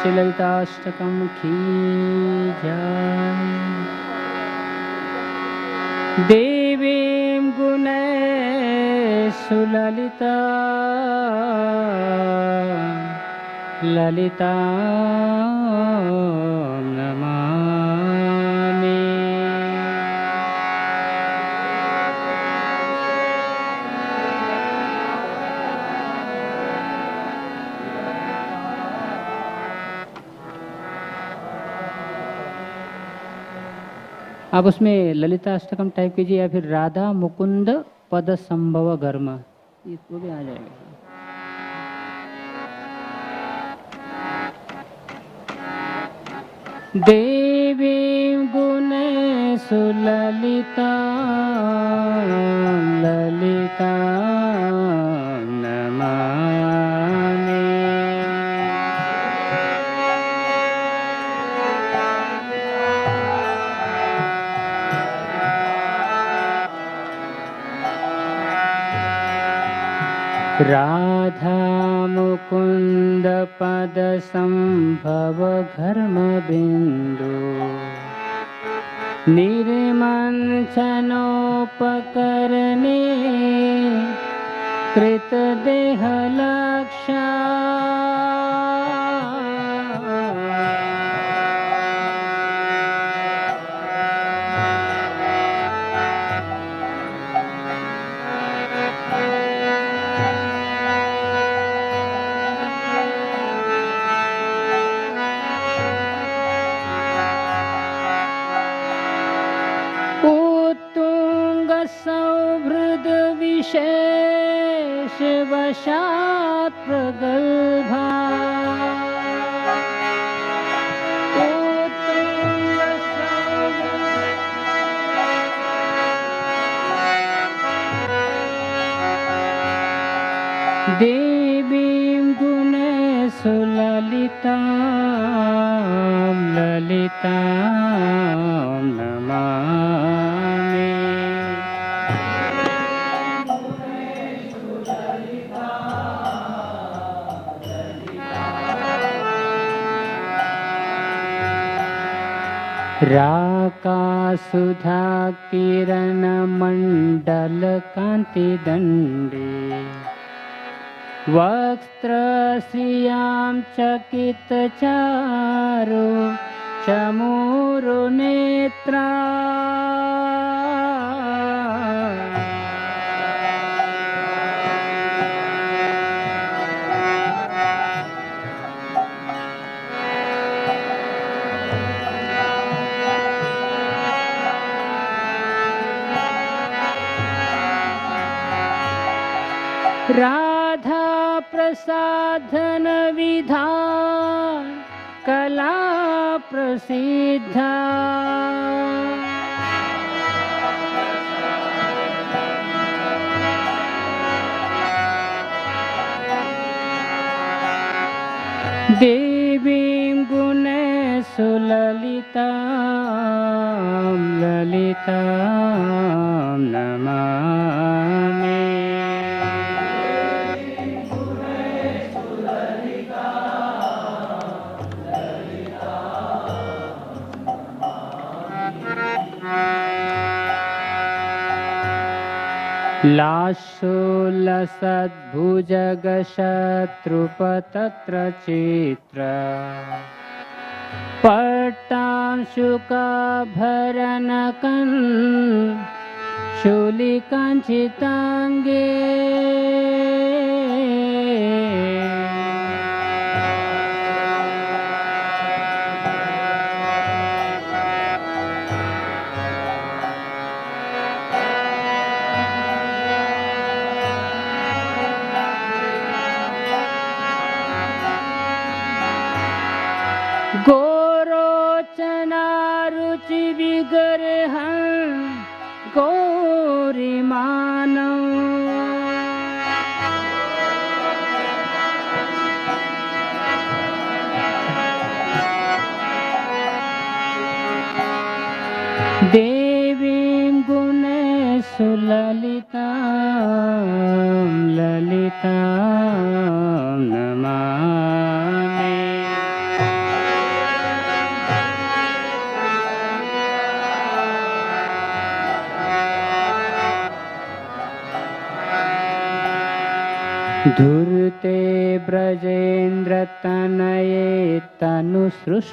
श्री ललिताष्टकम की जय। देवीं गुणेषु ललिता ललिता नमामि। आप उसमें ललिता अष्टकम टाइप कीजिए या फिर राधा मुकुंद पद संभव घर्म, वो भी आ जाएगा। देवीं गुणेषु ललिता ललिता नमामि। राधा मुकुंद पद संभव घर्म बिंदु निर्मंचनोपकरणे कृत देह लक्षा। सौहृद विशेष वशात् प्रगल्भा। देवीं गुणेषु ललितां ललितां नमामि। राका सुधा किरण मंडल कांति दंडी वक्त्र श्रियां चकित चारु चमूरु नेत्रा। राधा प्रसाधन विधान कला प्रसिद्धा। देवीं गुणेषु ललितां ललितां नमामि। लाशोलसद्भुजग शत्रुपतत्र चित्र पट्टांशुकाभरणकन् शूलिकाञ्चिताङ्गे। गोरोचना रुचि विग्रहं गौरीमानम्। देवीं गुणेषु ललितां ललितां नमामि। धूर्ते ब्रजेन्द्रतनये तनुसृष्टुवाम्या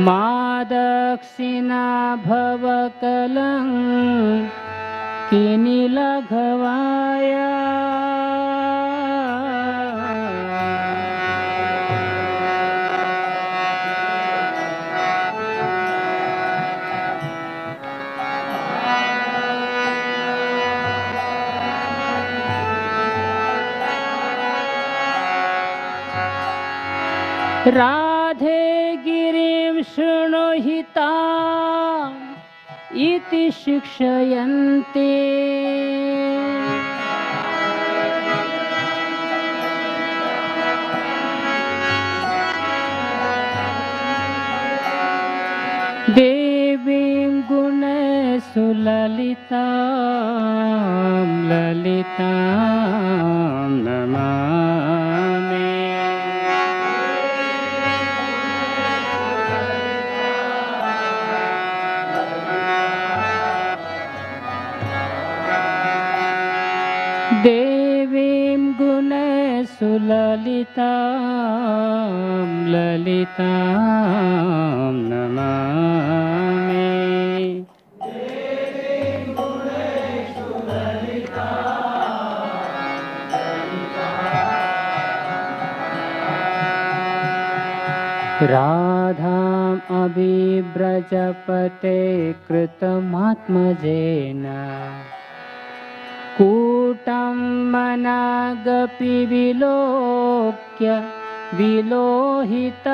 मादक्षिणा भवकलं किनिलघवाया राधे गिरिं शृणुहिता इति शिक्षयन्ते देवीं गुणेषु ललितां ललितां नमामि देवीं गुणेषु ललितां ललितां नमामि राधाम् अभिव्रजपते कृतमात्मजेन कूटं मनागपि विलोक्य विलोहिताक्षे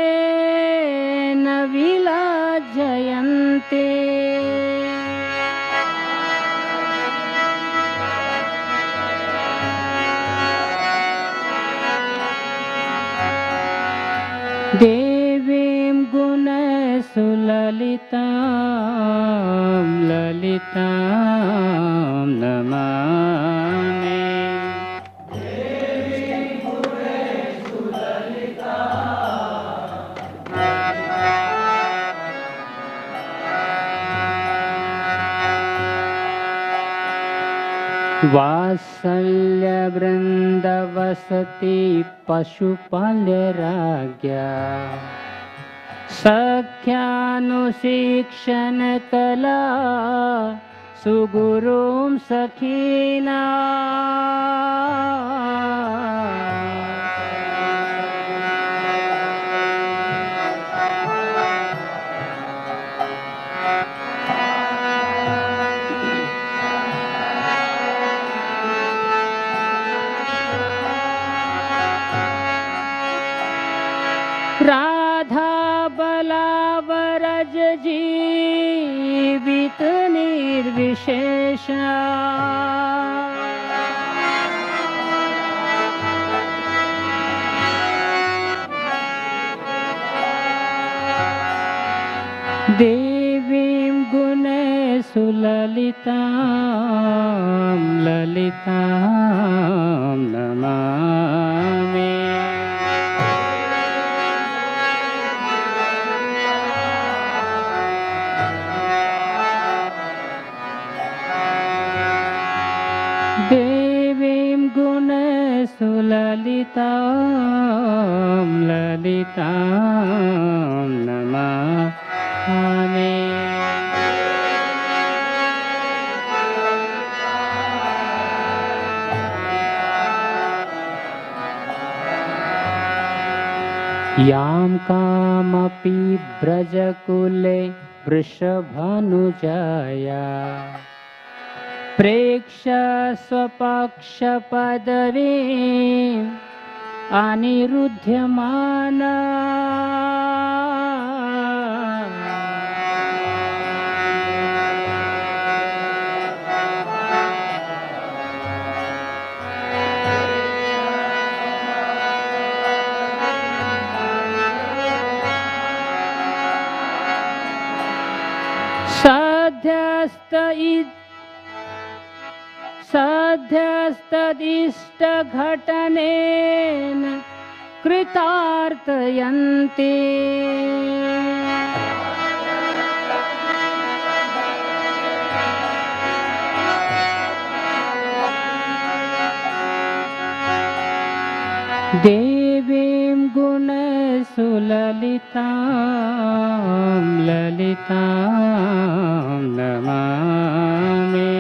वाग्भङ्गिविस्तमचिरेण विलज्जयन्ते देवीं गुणेषु ललितां ललितां नमामि वात्सल्यवृन्दवसति पशुपाल्यराज्ञा सख्यानुशिक्षणकला सुगुरुं सखीना राधा बलावरज जीवित निर्विशेषा देवीं गुणेषु ललितां ललितां नमामि देवीं गुणेषु ललितां ललितां नमामि यां कामपि ब्रजकुले वृषभानुजाया प्रेक्ष्य स्वपक्षपदवीम् अनिरुध्यमाना सध्यस्तदिष्टघटनेन कृतार्थयन्ति देवीं गुणसुललितां ललितां नमामि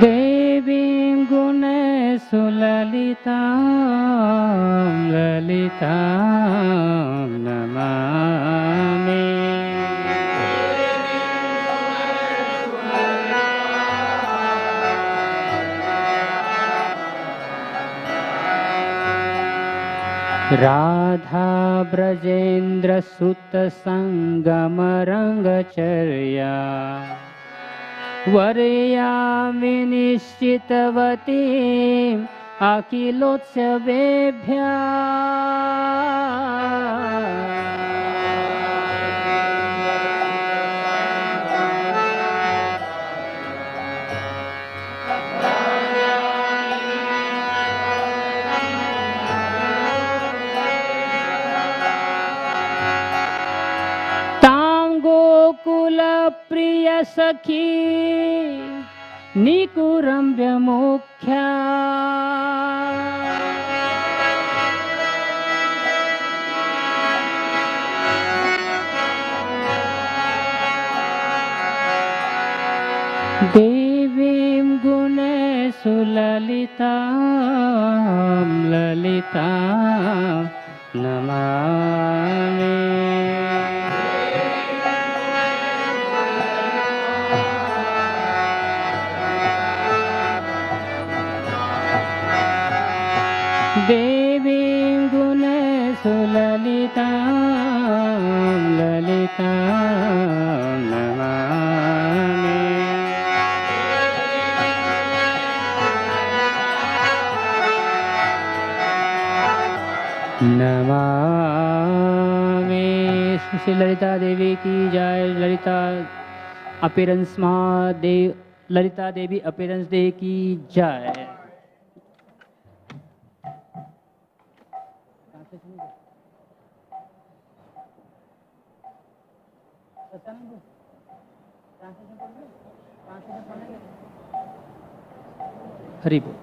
देवीं गुणसुललितां ललितां नमामि राधा ब्रजेन्द्र सुत संगम रंगचर्या वर्यामि निश्चितवतीं अखिलोत्सवेभ्यः गोकुल प्रिय सखी निकुरम्य मुख्या देवीं गुणसुललितां ललितां नमामि देवीं गुणसुललितां ललितां नमामि नमामि। श्री ललिता देवी की जय। Lalita appearance Mahadev, Lalita Devi appearance day की जय। हरि बोल।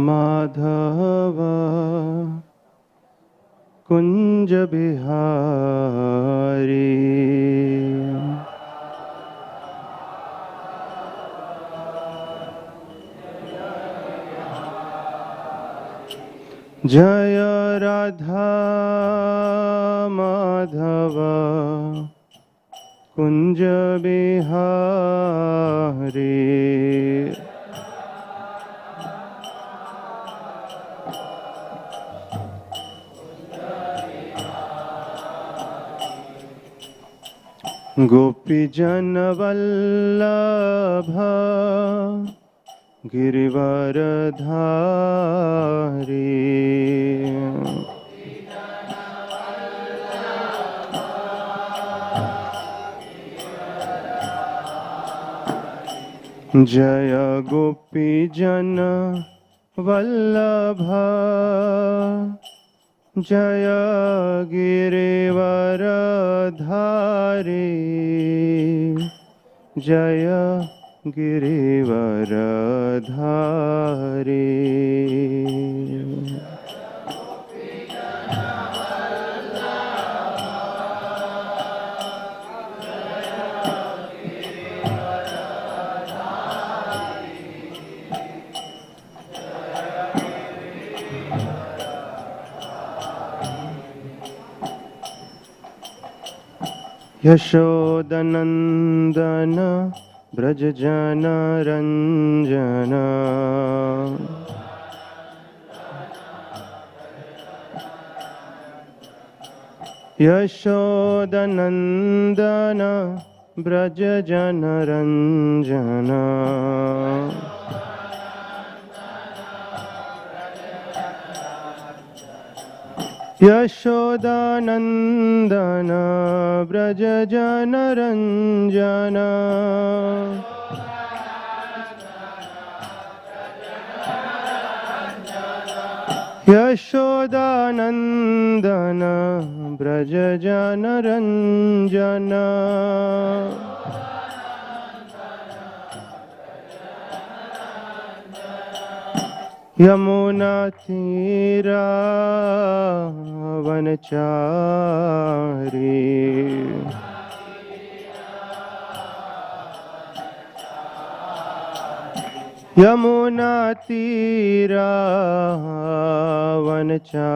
माधव कुंज बिहारी जय राधा माधव कुंज बिहारी गोपी जन वल्लभ गिरिवरधारी जय गोपी जन वल्लभ जय गिरिवरधारी जय गिरिवरधारी यशोदनंदन ब्रज जन रंजन यशोदनंदन ब्रज जन रंजन यशोदानंदन ब्रज जन रंजन यशोदानंदन ब्रज जन रंजन यमुना तीरा वनचारी यमुना तीरा वनचारी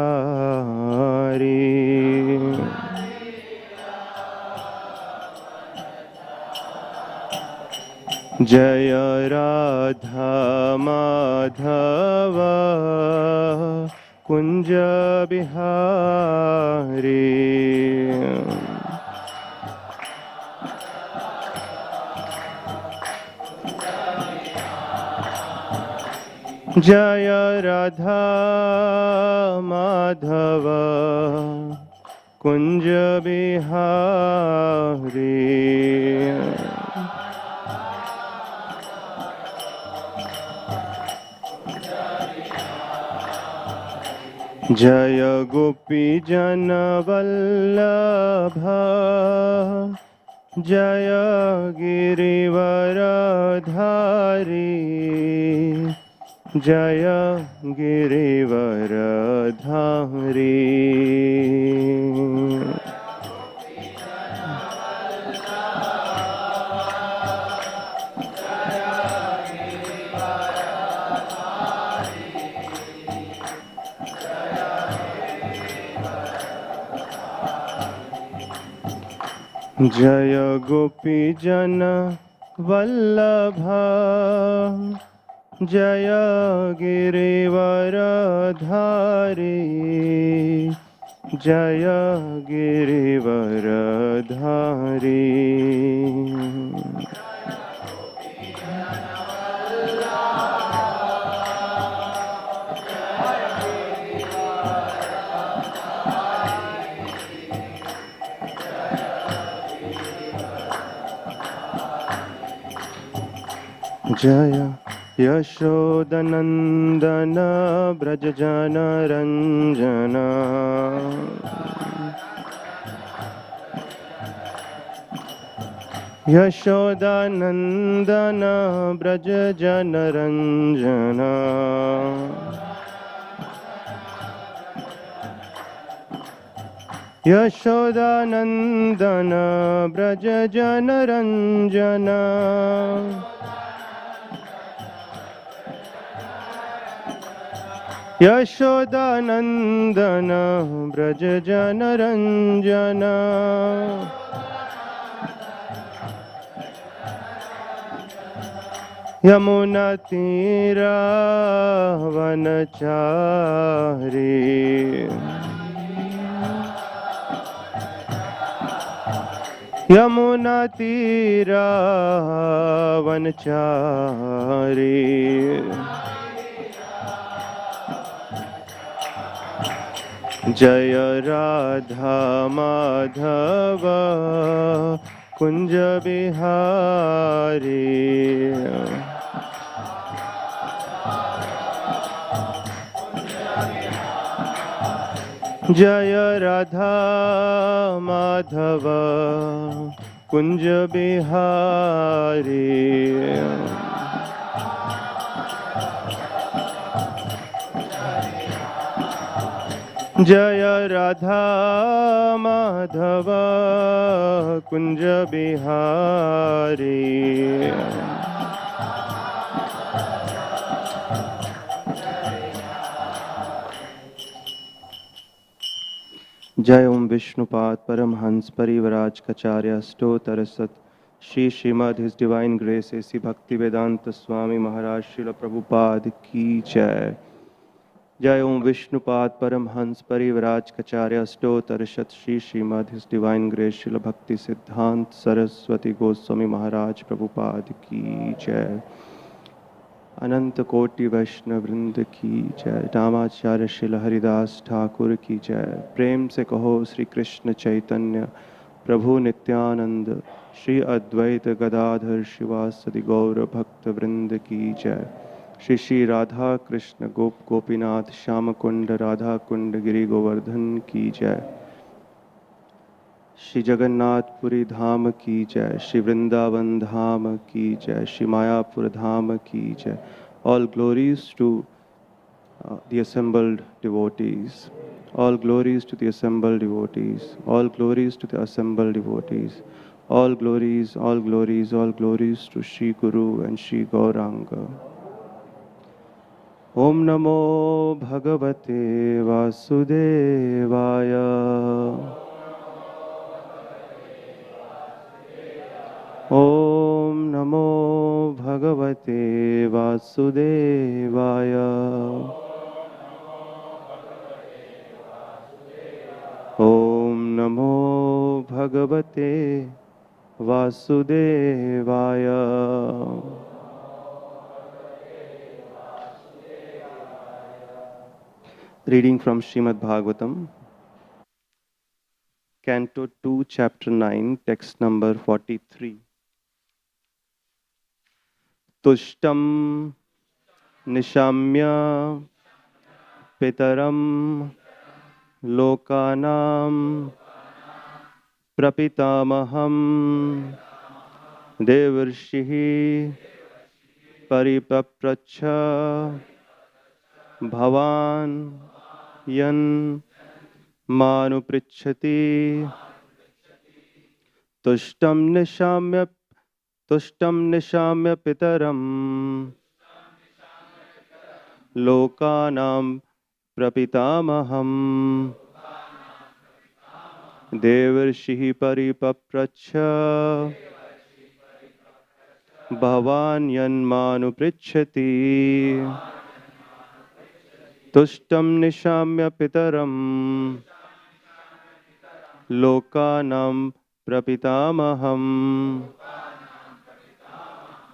जय राधा माधव कुंज बिहारी जय राधा माधव कुंज बिहारी जय गोपी जन वल्लभ जय गिरिवरधारी जय गिरिवरधारी जय गोपी जन वल्लभ जय गिरिवरधारी जय गिरिवरधारी जय यशोदनंदन ब्रज जन रंजन यशोदानंदन ब्रज जन रंजन यशोदानंदन ब्रज जन रंजन यशोदानंदन ब्रज जन रंजन यमुनातीरा वनचारी यमुनातीरा वनचारी जय राधा माधव कुंज बिहारी जय राधा माधव कुंज बिहारी जय राधा माधव कुंज बिहारी जय ओम विष्णुपाद परमहंस परिवराज कचार्य अष्टोत्तर सत Shri Srimad his divine grace A C Bhaktivedanta Swami Maharaj Srila Prabhupada की जय। जय ओम विष्णुपाद परमहंस परिवराज कचार्य अष्टोत्तर सत Shri Srimad his divine grace Srila Bhakti Siddhanta Saraswati Goswami महाराज प्रभुपाद की जय। अनंत कोटि वैष्णव वृंद की जय। रामाचार्य श्रील हरिदास ठाकुर की जय। प्रेम से कहो श्री कृष्ण चैतन्य प्रभु नित्यानंद श्री अद्वैत गदाधर शिवासदि गौर भक्त वृंद की जय। श्री श्री राधा कृष्ण गोपीनाथ श्याम कुंड राधा कुंड गिरि गोवर्धन की जय। श्री जगन्नाथपुरी धाम की जय। श्री वृंदावन धाम की जय। श्री मायापुर धाम की जय। All glories to the assembled devotees. All glories to the assembled devotees. All glories to the assembled devotees. All glories, all glories, all glories to Shri Guru and Shri Gauranga. Om Namo Bhagavate Vasudevaya. Om Namo Bhagavate Vasudevaya. Om Namo Bhagavate Vasudevaya. Reading from Srimad Bhagavatam, Canto 2, Chapter 9, text number 43. तुष्टं निशाम्य पितरं लोकानां प्रपितामहं देवर्षिः परिपप्रच्छ भवान् यन् मानुपृच्छति तुष्टं निशाम्य पितरं लोकानां प्रपितामहं देवर्षिः परिपप्रच्छ भवान् यन्मानुपृच्छति तुष्टं निशाम्य पितरं लोकानां प्रपितामहं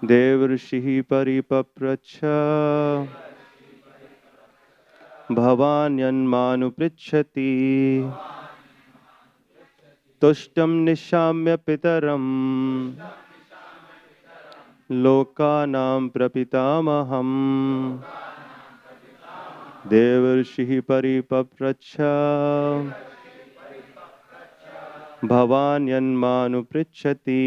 देवर्षिः परिपप्रच्छ भवान् यन्मानुपृच्छति तुष्टं निशाम्य पितरं लोकानां प्रपितामहं देवर्षिः परिपप्रच्छ भवान् यन्मानुपृच्छति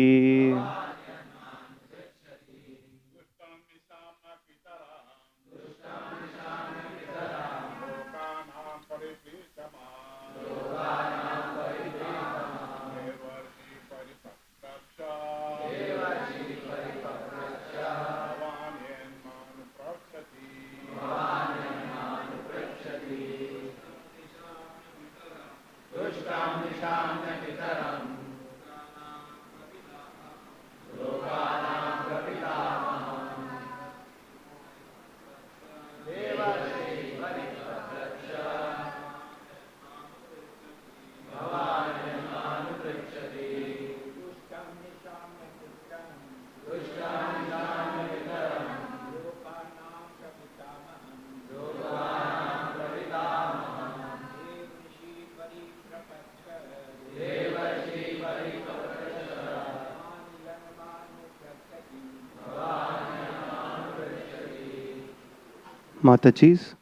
Matajis.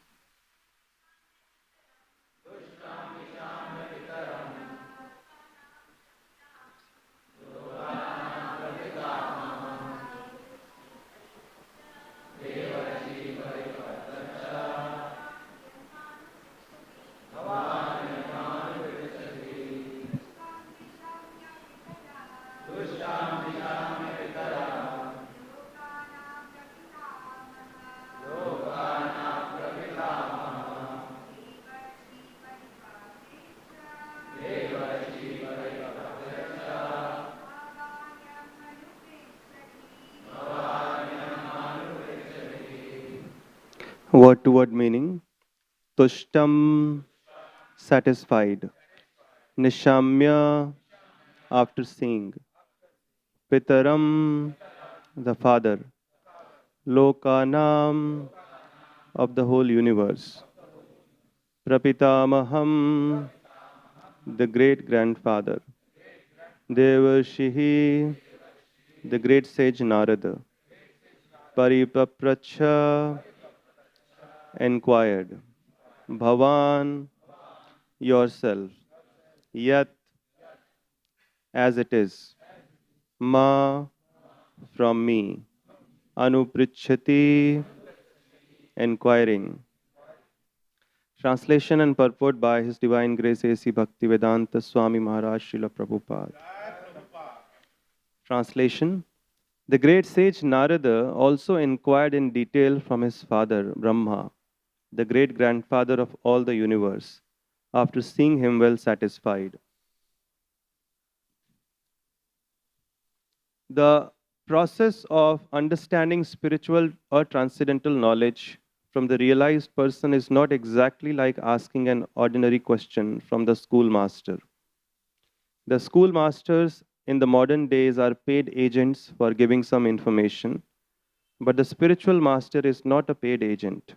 Word to word meaning. Tushtam, satisfied. Nishamya, after seeing. Pitaram, the father. Lokanam, of the whole universe. Prapitamaham, the great grandfather. Devarshihi, the great sage Narada. Paripapracha, inquired. Bhavan, yourself. Yat, as it is. Ma, from me. Anuprichati, inquiring. Translation and purport by His Divine Grace A.C. Bhaktivedanta Swami Maharaj Srila Prabhupada. Translation. The great sage Narada also inquired in detail from his father Brahma, the great grandfather of all the universe, after seeing him well satisfied. The process of understanding spiritual or transcendental knowledge from the realized person is not exactly like asking an ordinary question from the schoolmaster. The schoolmasters in the modern days are paid agents for giving some information, but the spiritual master is not a paid agent,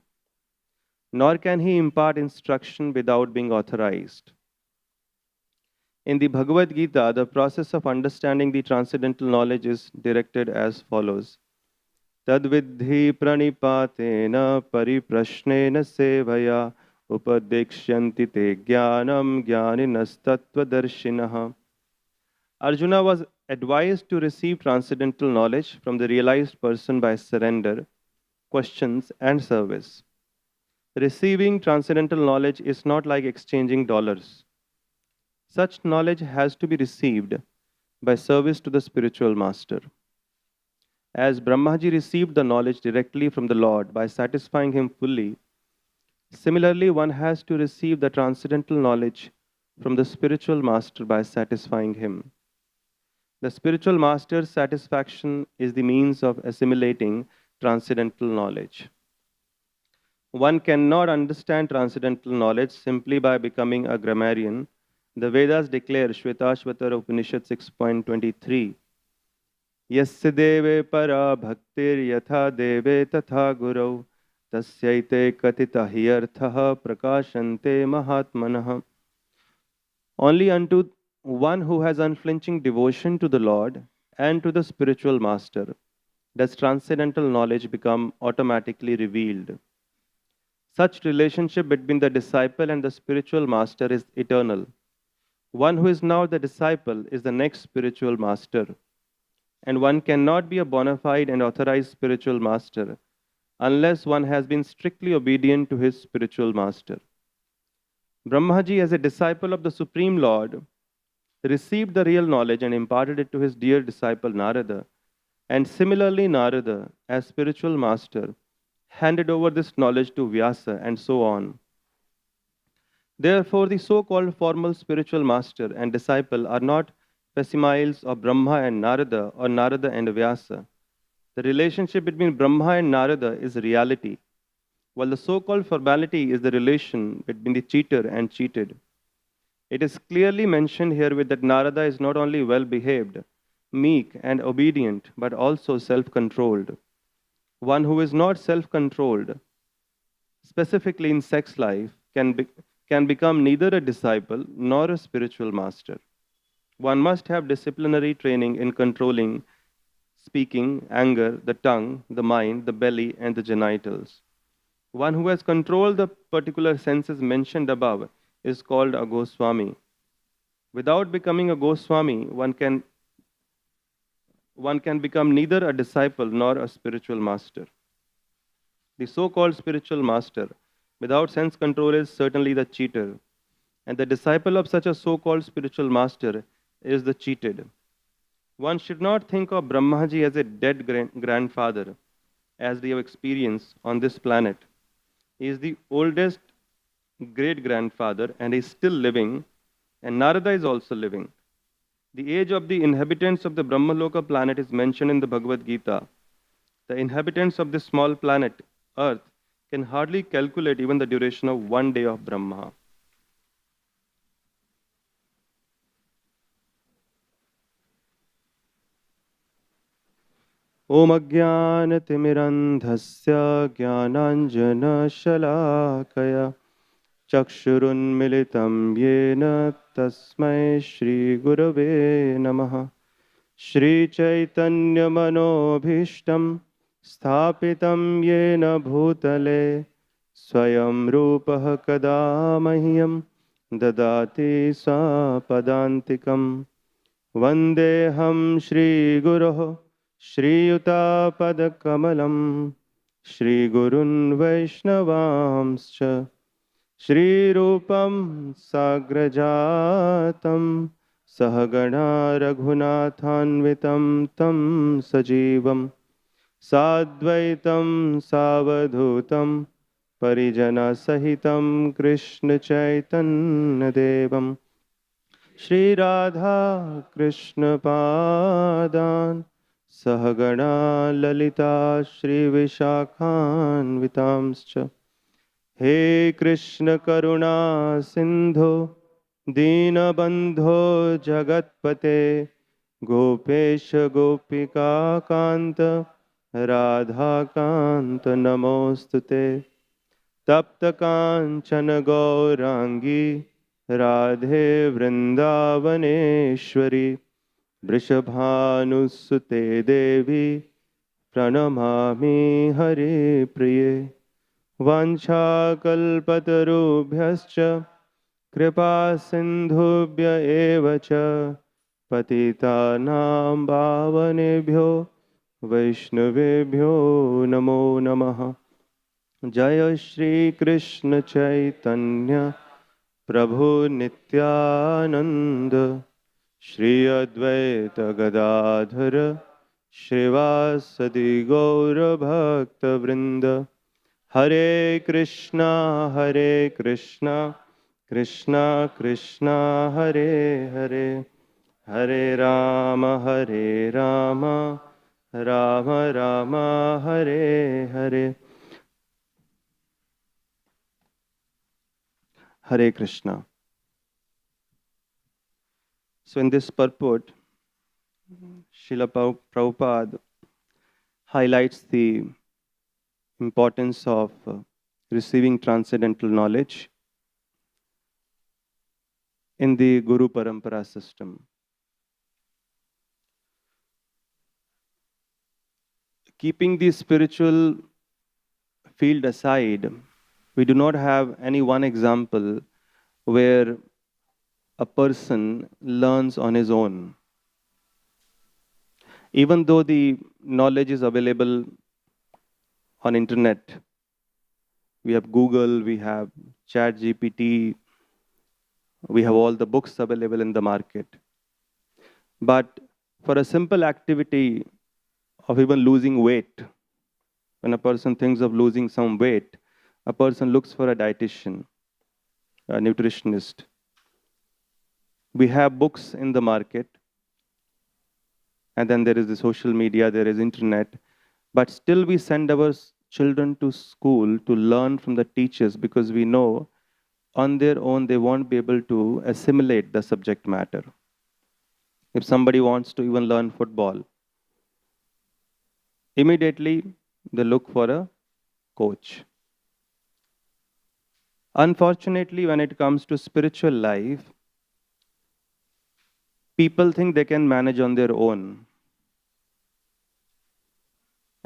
nor can he impart instruction without being authorized. In the Bhagavad Gita, the process of understanding the transcendental knowledge is directed as follows. Tadvidhi pranipatena pariprashnena sevaya upadekshyanti te jnanam jnaninastatvadarshinaha. Arjuna was advised to receive transcendental knowledge from the realized person by surrender, questions, and service. Receiving transcendental knowledge is not like exchanging dollars. Such knowledge has to be received by service to the spiritual master. As Brahmaji received the knowledge directly from the Lord by satisfying him fully, similarly one has to receive the transcendental knowledge from the spiritual master by satisfying him. The spiritual master's satisfaction is the means of assimilating transcendental knowledge. One cannot understand transcendental knowledge simply by becoming a grammarian. The Vedas declare, Shvetashvatara Upanishad 6.23, Yasya deve para bhaktir yatha deve tatha gurau tasyaite katita hiyarthaha prakashante mahatmanah. Only unto one who has unflinching devotion to the Lord and to the spiritual master does transcendental knowledge become automatically revealed. Such relationship between the disciple and the spiritual master is eternal. One who is now the disciple is the next spiritual master, and one cannot be a bona fide and authorized spiritual master unless one has been strictly obedient to his spiritual master. Brahmaji, as a disciple of the Supreme Lord, received the real knowledge and imparted it to his dear disciple Narada, and similarly Narada, as spiritual master, handed over this knowledge to Vyasa, and so on. Therefore, the so-called formal spiritual master and disciple are not facsimiles of Brahma and Narada or Narada and Vyasa. The relationship between Brahma and Narada is reality, while the so-called formality is the relation between the cheater and cheated. It is clearly mentioned herewith that Narada is not only well-behaved, meek and obedient, but also self-controlled. One who is not self-controlled, specifically in sex life, can become neither a disciple nor a spiritual master. One must have disciplinary training in controlling speaking, anger, the tongue, the mind, the belly, and the genitals. One who has controlled the particular senses mentioned above is called a Goswami. Without becoming a Goswami, one can become neither a disciple nor a spiritual master. The so-called spiritual master, without sense control, is certainly the cheater, and the disciple of such a so-called spiritual master is the cheated. One should not think of Brahmaji as a dead grandfather, as we have experienced on this planet. He is the oldest great grandfather and is still living, and Narada is also living. The age of the inhabitants of the Brahmaloka planet is mentioned in the Bhagavad Gita. The inhabitants of this small planet, Earth, can hardly calculate even the duration of one day of Brahma. Om Ajnanatimirandhasya Jnananjanashalakaya Chakshurunmilitam Yena Tasmai Shri Gurave Namaha Shri Chaitanya Manobhishtam Sthapitam Yena Bhutale Swayam Rupaha Kada Mahyam Dadati Sapadantikam Vandeham Shri Guruho Shri Yuta Padakamalam Shri Gurun Vaishnavamscha Shri Rupam Sagrajatam Sahagana Raghunathanvitam Tam Sajivam Sadvaitam Savadhutam Parijana Sahitam Krishna Chaitanya Devam Shri Radha Krishna Padan Sahagana Lalita Shri Vishakhan Vitamscha He Krishna Karuna Sindhu Dina Bandho Jagatpate Gopesha Gopika Kanta Radha Kanta Namostute Tapta Kanchana Gaurangi Radhe Vrindavaneshwari Vrishabhanusute Devi Pranamami Hare Priye Vanchakalpatarubhyascha Kripa Sindhubhya Evacha Patitanam Bhavanebhyo Vaishnavebhyo Namo Namaha Jaya Shri Krishna Chaitanya Prabhu Nityananda Shri Advaita Gadadhara Shrivasadi Gaura Bhakta Vrinda Hare Krishna Krishna Krishna Hare Hare Hare Rama Rama Rama Hare Hare Hare Krishna. So in this purport, Srila Prabhupada highlights the importance of receiving transcendental knowledge in the Guru Parampara system. Keeping the spiritual field aside, we do not have any one example where a person learns on his own. Even though the knowledge is available on internet, we have Google, we have ChatGPT, we have all the books available in the market. But for a simple activity of even losing weight, when a person thinks of losing some weight, a person looks for a dietitian, a nutritionist. We have books in the market, and then there is the social media, there is internet, but still we send our children to school to learn from the teachers because we know on their own they won't be able to assimilate the subject matter. If somebody wants to even learn football, immediately they look for a coach. Unfortunately, when it comes to spiritual life, people think they can manage on their own.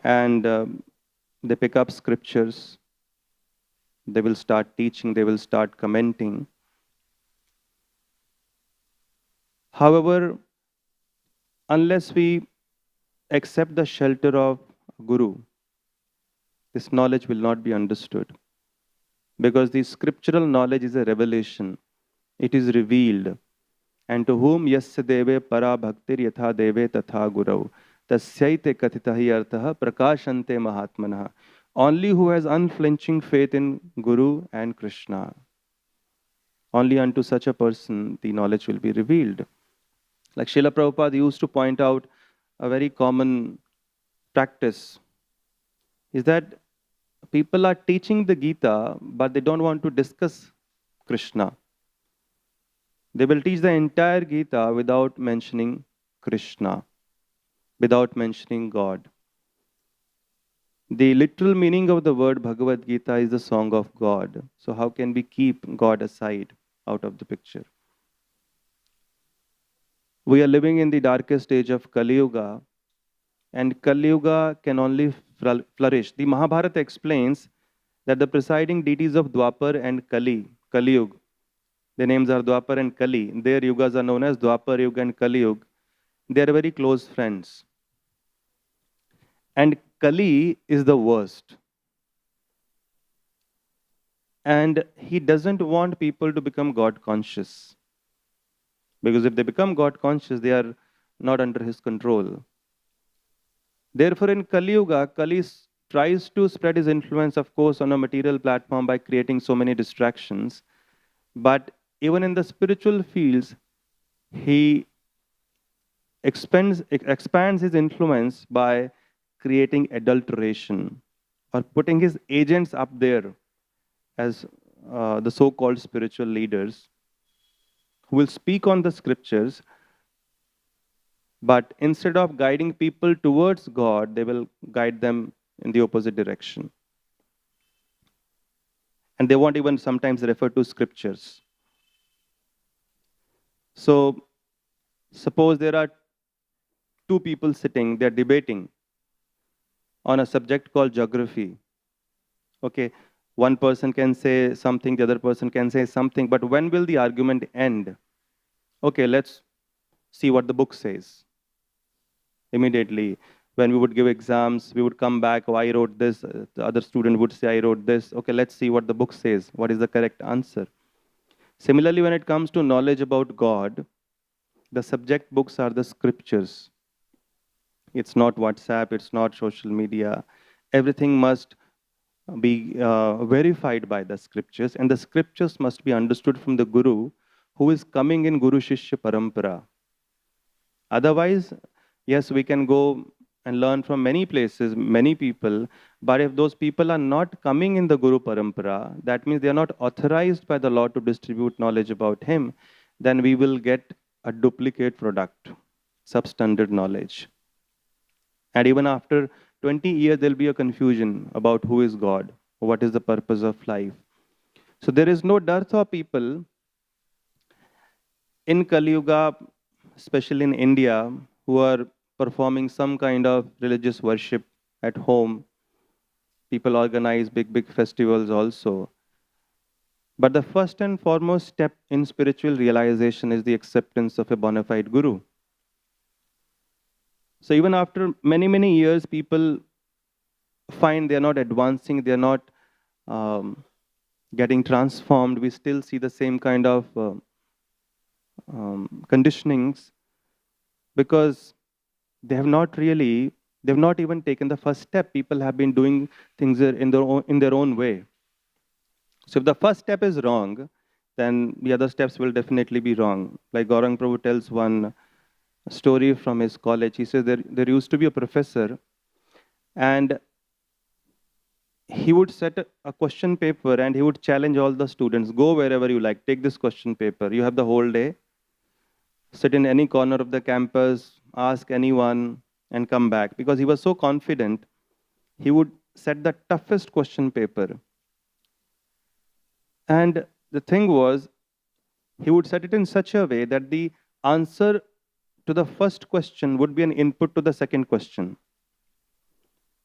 And they pick up scriptures, they will start teaching, they will start commenting. However, unless we accept the shelter of Guru, this knowledge will not be understood. Because the scriptural knowledge is a revelation. It is revealed. And to whom yasya deve para bhaktir yatha deve tatha gurau tasyaite kathitahi artha prakashante mahatmanah. Only who has unflinching faith in Guru and Krishna, only unto such a person the knowledge will be revealed. Like Srila Prabhupada used to point out, a very common practice is that people are teaching the Gita, but they don't want to discuss Krishna. They will teach the entire Gita without mentioning Krishna, without mentioning God. The literal meaning of the word Bhagavad Gita is the song of God. So how can we keep God aside, out of the picture? We are living in the darkest age of Kali Yuga, and Kali Yuga can only flourish. The Mahabharata explains that the presiding deities of Dwapar and Kali Yuga, their names are Dwapar and Kali, their yugas are known as Dwapar Yuga and Kali Yuga. They are very close friends. And Kali is the worst. And he doesn't want people to become God conscious. Because if they become God conscious, they are not under his control. Therefore, in Kali Yuga, Kali tries to spread his influence, of course, on a material platform by creating so many distractions. But even in the spiritual fields, he expands his influence by creating adulteration or putting his agents up there as the so-called spiritual leaders who will speak on the scriptures, but instead of guiding people towards God, they will guide them in the opposite direction. And they won't even sometimes refer to scriptures. So, suppose there are two people sitting, they're debating on a subject called geography. Okay, one person can say something, the other person can say something, but when will the argument end? Okay, let's see what the book says. Immediately, when we would give exams, we would come back, oh, I wrote this, the other student would say, I wrote this. Okay, let's see what the book says. What is the correct answer? Similarly, when it comes to knowledge about God, the subject books are the scriptures. It's not WhatsApp, it's not social media. Everything must be verified by the scriptures, and the scriptures must be understood from the Guru who is coming in Guru Shishya Parampara. Otherwise, yes, we can go and learn from many places, many people, but if those people are not coming in the Guru Parampara, that means they are not authorized by the Lord to distribute knowledge about Him, then we will get a duplicate product, substandard knowledge. And even after 20 years, there will be a confusion about who is God, what is the purpose of life. So there is no dearth of people in Kali Yuga, especially in India, who are performing some kind of religious worship at home. People organize big festivals also. But the first and foremost step in spiritual realization is the acceptance of a bona fide Guru. So even after many years, people find they are not advancing, they are not getting transformed. We still see the same kind of conditionings because they have not even taken the first step. People have been doing things in their own way. So if the first step is wrong, then the other steps will definitely be wrong. Like Gaurang Prabhu tells one story from his college. He says there used to be a professor, and he would set a question paper and he would challenge all the students, go wherever you like, take this question paper. You have the whole day. Sit in any corner of the campus, ask anyone, and come back. Because he was so confident, he would set the toughest question paper. And the thing was, he would set it in such a way that the answer to the first question would be an input to the second question.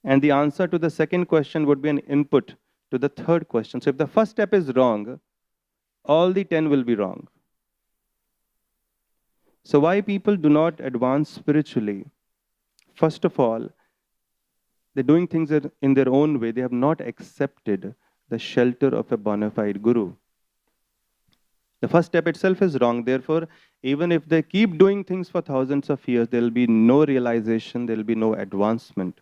And the answer to the second question would be an input to the third question. So if the first step is wrong, all the 10 will be wrong. So why people do not advance spiritually? First of all, they're doing things in their own way. They have not accepted the shelter of a bona fide guru. The first step itself is wrong. Therefore, even if they keep doing things for thousands of years, there will be no realization, there will be no advancement.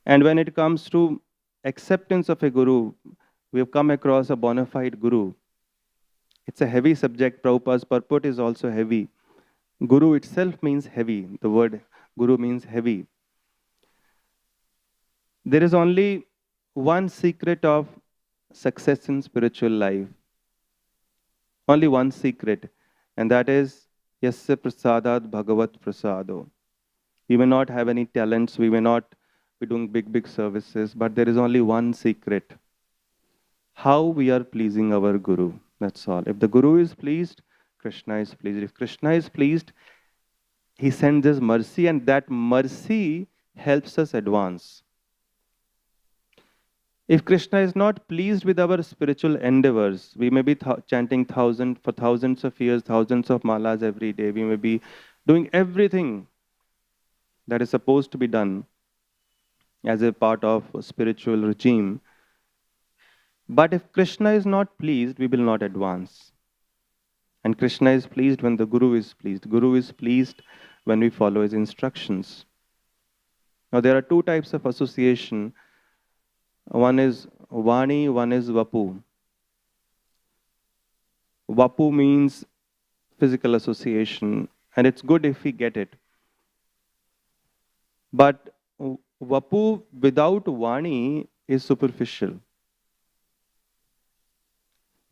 And when it comes to acceptance of a guru, we have come across a bona fide guru. It's a heavy subject. Prabhupada's purport is also heavy. Guru itself means heavy. The word guru means heavy. There is only one secret of success in spiritual life. Only one secret, and that is Yasya Prasadat Bhagavat Prasado. We may not have any talents, we may not be doing big services, but there is only one secret. How we are pleasing our Guru. That's all. If the Guru is pleased, Krishna is pleased. If Krishna is pleased, he sends his mercy, and that mercy helps us advance. If Krishna is not pleased with our spiritual endeavors, we may be chanting for thousands of years, thousands of malas every day. We may be doing everything that is supposed to be done as a part of a spiritual regime. But if Krishna is not pleased, we will not advance. And Krishna is pleased when the Guru is pleased. Guru is pleased when we follow his instructions. Now there are two types of association. One is Vani, one is Vapu. Vapu means physical association, and it's good if we get it. But Vapu without Vani is superficial.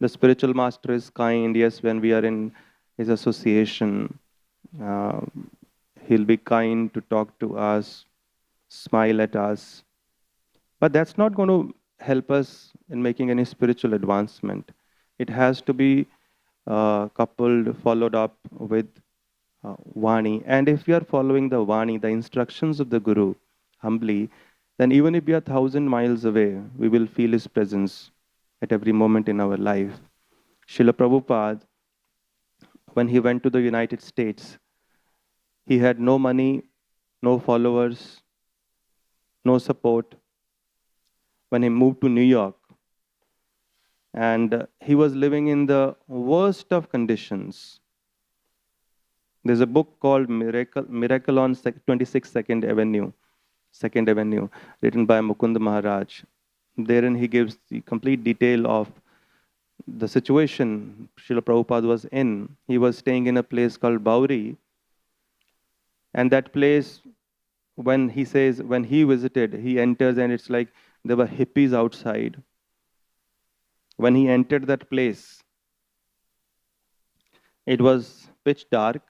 The spiritual master is kind. Yes, when we are in his association, he'll be kind to talk to us, smile at us. But that's not going to help us in making any spiritual advancement. It has to be coupled, followed up with Vani. And if we are following the Vani, the instructions of the Guru, humbly, then even if we are 1,000 miles away, we will feel his presence at every moment in our life. Srila Prabhupada, when he went to the United States, he had no money, no followers, no support. When he moved to New York, and he was living in the worst of conditions. There's a book called Miracle on 26 Second Avenue, written by Mukund Maharaj. Therein he gives the complete detail of the situation Srila Prabhupada was in. He was staying in a place called Bauri, and that place, when he visited, he enters and it's like there were hippies outside. When he entered that place, it was pitch dark,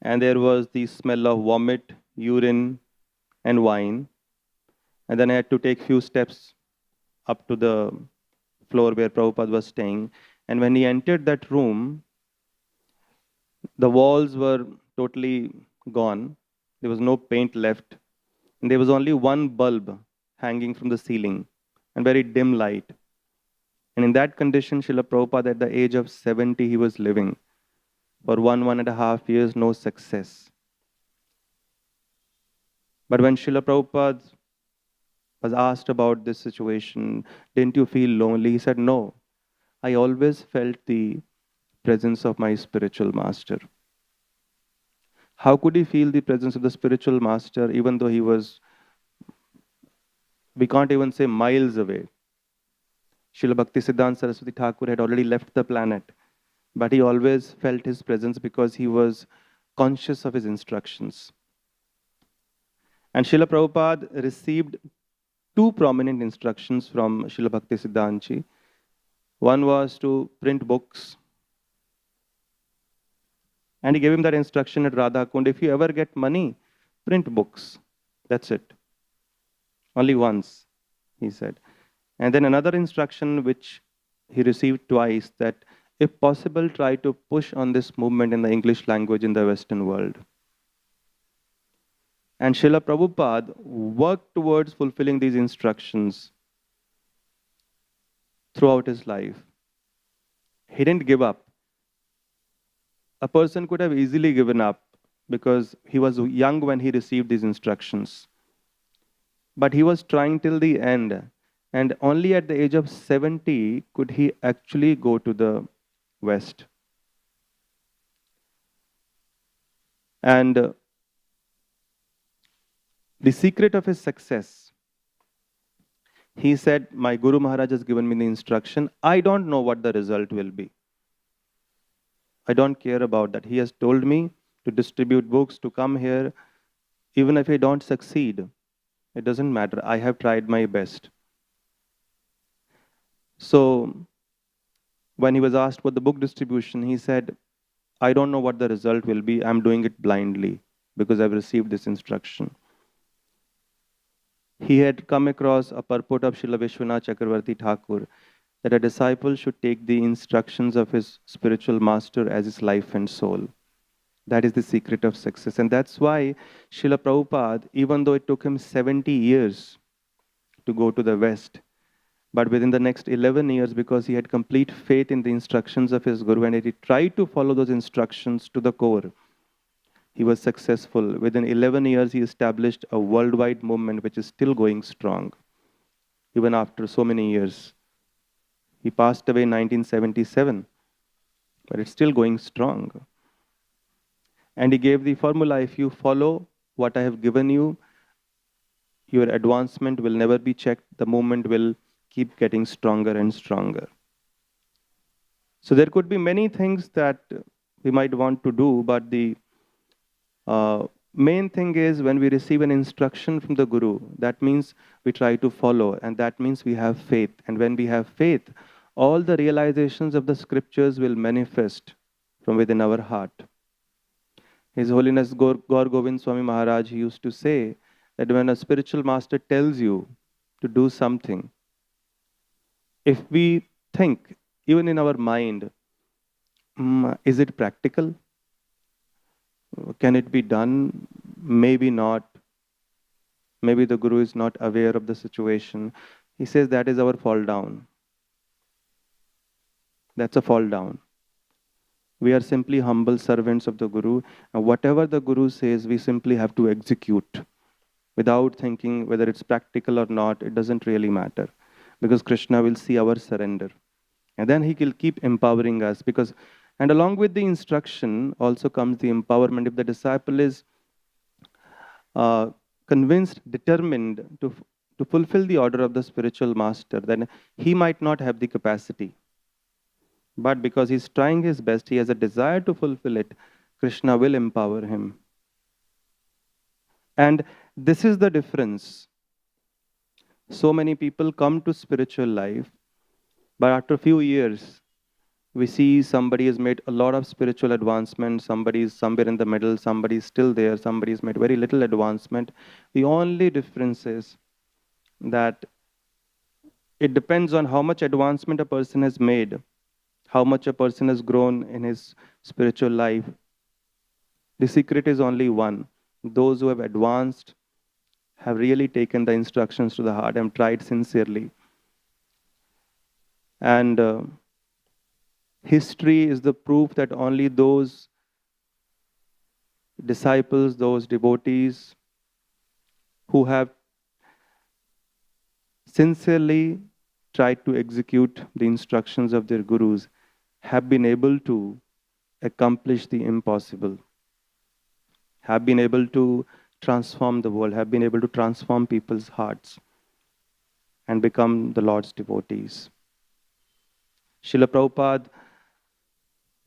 and there was the smell of vomit, urine, and wine. And then I had to take few steps up to the floor where Prabhupada was staying. And when he entered that room, the walls were totally gone. There was no paint left. And there was only one bulb hanging from the ceiling, and very dim light. And in that condition, Srila Prabhupada, at the age of 70, he was living. For 1.5 years, no success. But when Srila Prabhupada was asked about this situation, didn't you feel lonely? He said, no. I always felt the presence of my spiritual master. How could he feel the presence of the spiritual master even though he was, we can't even say, miles away? Srila Bhaktisiddhanta Saraswati Thakur had already left the planet, but he always felt his presence because he was conscious of his instructions. And Srila Prabhupada received two prominent instructions from Srila Bhaktisiddhanta. One was to print books. And he gave him that instruction at Radha Kund, if you ever get money, print books. That's it. Only once, he said. And then another instruction which he received twice, that if possible, try to push on this movement in the English language in the Western world. And Srila Prabhupada worked towards fulfilling these instructions throughout his life. He didn't give up. A person could have easily given up because he was young when he received these instructions. But he was trying till the end. And only at the age of 70 could he actually go to the West. And the secret of his success, he said, my Guru Maharaj has given me the instruction. I don't know what the result will be. I don't care about that. He has told me to distribute books, to come here. Even if I don't succeed, it doesn't matter. I have tried my best. So when he was asked for the book distribution, he said, I don't know what the result will be. I'm doing it blindly because I've received this instruction. He had come across a purport of Srila Vishwanath Chakravarti Thakur that a disciple should take the instructions of his spiritual master as his life and soul. That is the secret of success. And that's why Srila Prabhupada, even though it took him 70 years to go to the West, but within the next 11 years, because he had complete faith in the instructions of his Guru and he tried to follow those instructions to the core, he was successful. Within 11 years, he established a worldwide movement which is still going strong, even after so many years. He passed away in 1977, but it's still going strong. And he gave the formula, if you follow what I have given you, your advancement will never be checked. The movement will keep getting stronger and stronger. So there could be many things that we might want to do, but the main thing is when we receive an instruction from the Guru, that means we try to follow, and that means we have faith. And when we have faith, all the realizations of the scriptures will manifest from within our heart. His Holiness Gaur Govind Swami Maharaj, he used to say that when a spiritual master tells you to do something, if we think, even in our mind, is it practical? Can it be done? Maybe not. Maybe the Guru is not aware of the situation. He says that is our fall down. That's a fall down. We are simply humble servants of the Guru, and whatever the Guru says, we simply have to execute without thinking whether it's practical or not. It doesn't really matter, because Krishna will see our surrender. And then he will keep empowering us, because, and along with the instruction also comes the empowerment. If the disciple is convinced, determined to fulfill the order of the spiritual master, then he might not have the capacity. But because he's trying his best, he has a desire to fulfill it, Krishna will empower him. And this is the difference. So many people come to spiritual life, but after a few years, we see somebody has made a lot of spiritual advancement, somebody is somewhere in the middle, somebody is still there, somebody has made very little advancement. The only difference is that it depends on how much advancement a person has made, how much a person has grown in his spiritual life. The secret is only one. Those who have advanced have really taken the instructions to the heart and tried sincerely. And history is the proof that only those disciples, those devotees who have sincerely tried to execute the instructions of their gurus have been able to accomplish the impossible, have been able to transform the world, have been able to transform people's hearts and become the Lord's devotees. Srila Prabhupada,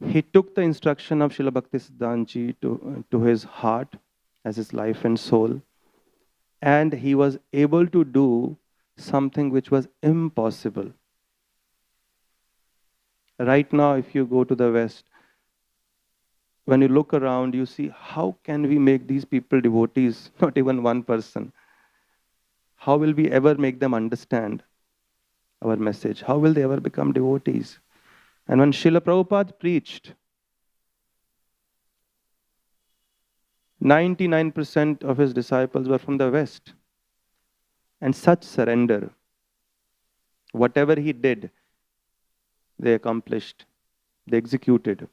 he took the instruction of Srila Bhaktisiddhanta to his heart as his life and soul, and he was able to do something which was impossible. Right now, if you go to the West, when you look around, you see, how can we make these people devotees? Not even one person. How will we ever make them understand our message? How will they ever become devotees? And when Srila Prabhupada preached, 99% of his disciples were from the West. And such surrender, whatever he did, they accomplished, they executed.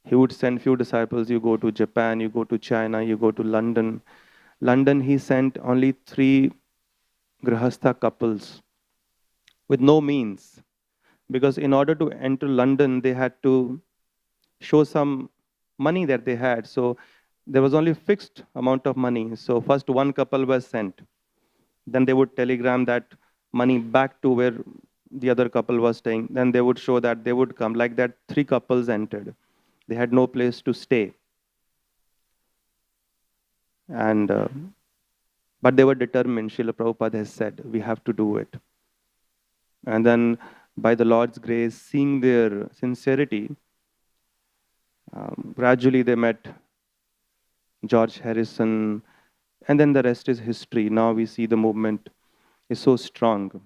He would send few disciples, you go to Japan, you go to China, you go to London. London, he sent only 3 Grahastha couples with no means. Because in order to enter London, they had to show some money that they had. So there was only fixed amount of money. So first one couple was sent. Then they would telegram that money back to where the other couple was staying. Then they would show that they would come. Like that, 3 couples entered. They had no place to stay. And but they were determined. Srila Prabhupada has said, we have to do it. And then by the Lord's grace, seeing their sincerity, gradually they met George Harrison, and then the rest is history. Now we see the movement is so strong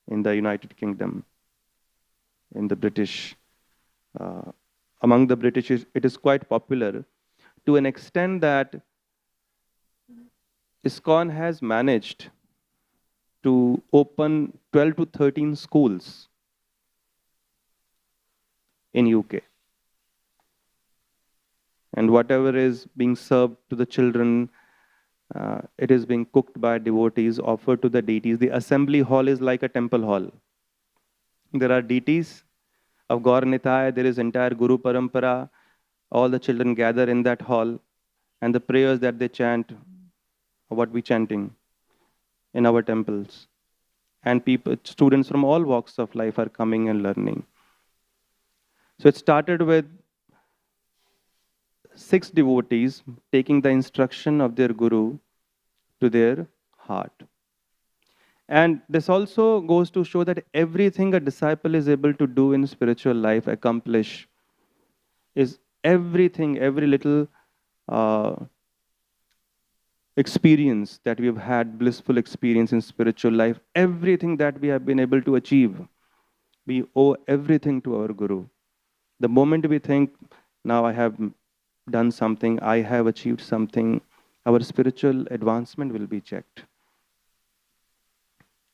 in the United Kingdom, in the British. Among the British, it is quite popular to an extent that ISKCON has managed to open 12 to 13 schools in UK. And whatever is being served to the children, it is being cooked by devotees, offered to the deities. The assembly hall is like a temple hall. There are deities of Gaur Nitai, there is entire Guru Parampara. All the children gather in that hall, and the prayers that they chant are what we chanting in our temples. And people, students from all walks of life are coming and learning. So it started with 6 devotees taking the instruction of their Guru to their heart. And this also goes to show that everything a disciple is able to do in spiritual life, accomplish, is everything, every little experience that we have had, blissful experience in spiritual life, everything that we have been able to achieve, we owe everything to our Guru. The moment we think, now I have done something, I have achieved something, our spiritual advancement will be checked.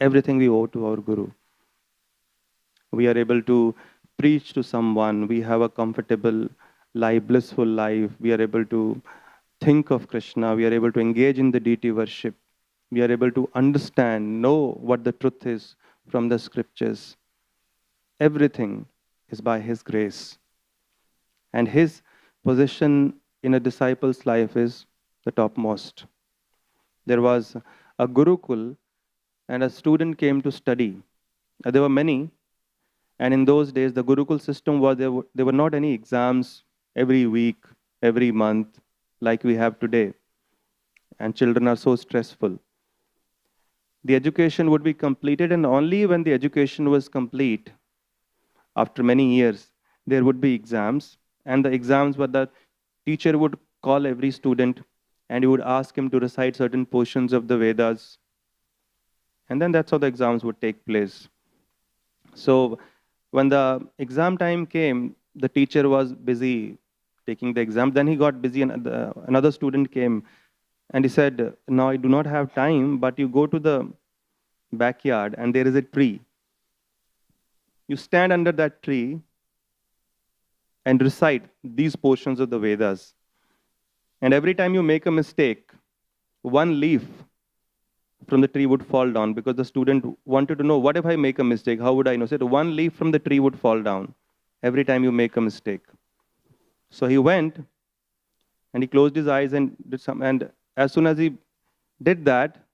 Everything we owe to our Guru. We are able to preach to someone, we have a comfortable life, blissful life, we are able to think of Krishna, we are able to engage in the deity worship, we are able to understand, know what the truth is from the scriptures. Everything is by His grace. And His position in a disciple's life is the topmost. There was a Gurukul, and a student came to study. There were many, and in those days the Gurukul system was there were not any exams every week, every month like we have today, and children are so stressful. The education would be completed, and only when the education was complete, after many years, there would be exams, and the exams were the teacher would call every student and he would ask him to recite certain portions of the Vedas. And then that's how the exams would take place. So when the exam time came, the teacher was busy taking the exam. Then he got busy, and another student came and he said, now I do not have time, but you go to the backyard and there is a tree. You stand under that tree and recite these portions of the Vedas. And every time you make a mistake, one leaf from the tree would fall down, because the student wanted to know, what if I make a mistake? How would I know? So one leaf from the tree would fall down every time you make a mistake. So he went and he closed his eyes and did some, and as soon as he did that,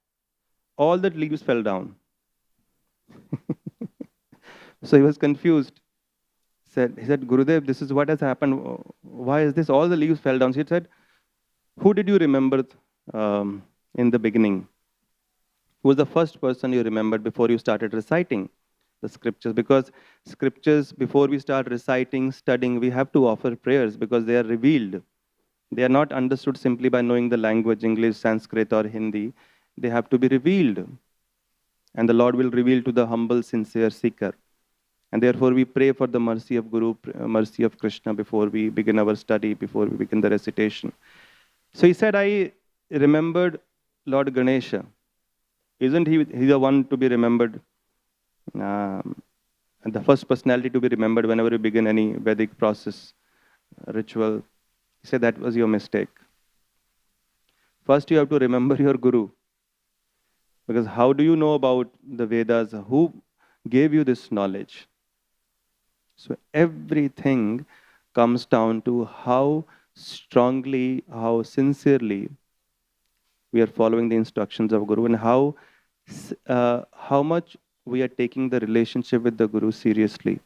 all the leaves fell down. So he was confused. He said, Gurudev, this is what has happened. Why is this? All the leaves fell down. So he said, who did you remember in the beginning? Who was the first person you remembered before you started reciting the scriptures? Because scriptures, before we start reciting, studying, we have to offer prayers because they are revealed. They are not understood simply by knowing the language, English, Sanskrit or Hindi. They have to be revealed. And the Lord will reveal to the humble, sincere seeker. And therefore we pray for the mercy of Guru, mercy of Krishna before we begin our study, before we begin the recitation. So he said, I remembered Lord Ganesha. Isn't he the one to be remembered? And the first personality to be remembered whenever you begin any Vedic process, ritual. He said that was your mistake. First, you have to remember your Guru. Because how do you know about the Vedas? Who gave you this knowledge? So everything comes down to how strongly, how sincerely we are following the instructions of Guru, and how much we are taking the relationship with the Guru seriously.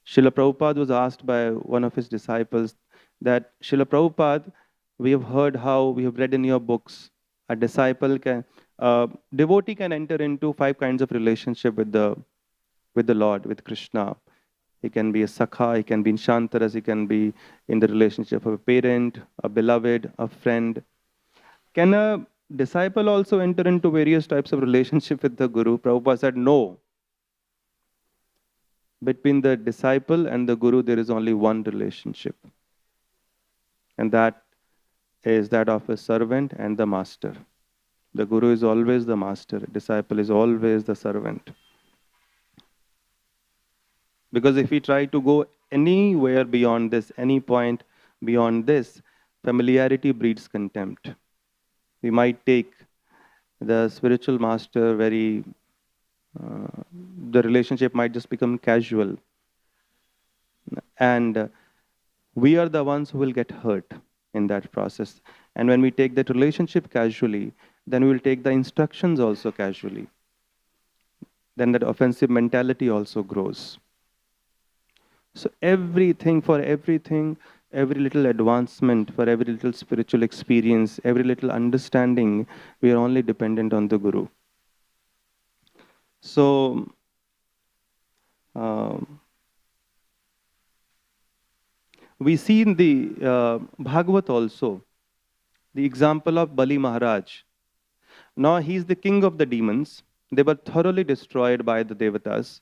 Srila Prabhupada was asked by one of his disciples that, Srila Prabhupada, we have heard how, we have read in your books, a devotee can enter into 5 kinds of relationship with the Lord, with Krishna. He can be a Sakha, he can be in Shantaras, he can be in the relationship of a parent, a beloved, a friend. Can a disciple also enter into various types of relationship with the Guru? Prabhupada said, no. Between the disciple and the Guru, there is only one relationship. And that is that of a servant and the master. The Guru is always the master, disciple is always the servant. Because if we try to go anywhere beyond this, any point beyond this, familiarity breeds contempt. We might take the spiritual master very, the relationship might just become casual. And we are the ones who will get hurt in that process. And when we take that relationship casually, then we will take the instructions also casually. Then that offensive mentality also grows. So everything, every little advancement, for every little spiritual experience, every little understanding, we are only dependent on the Guru. So, we see in the Bhagavat also, the example of Bali Maharaj. Now he is the king of the demons. They were thoroughly destroyed by the Devatas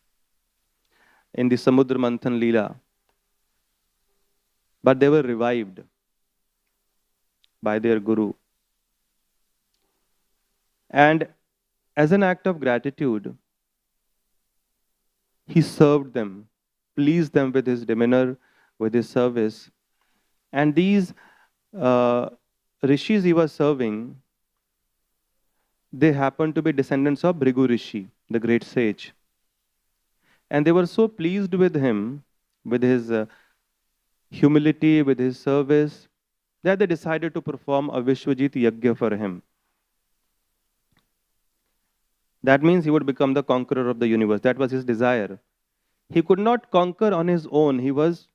in the Samudra Manthan Leela. But they were revived by their Guru. And as an act of gratitude, he served them, pleased them with his demeanor, with his service. And these rishis he was serving, they happened to be descendants of Bhrigu Rishi, the great sage. And they were so pleased with him, with his humility, with his service, that they decided to perform a Vishwajit Yagya for him. That means he would become the conqueror of the universe. That was his desire. He could not conquer on his own. He was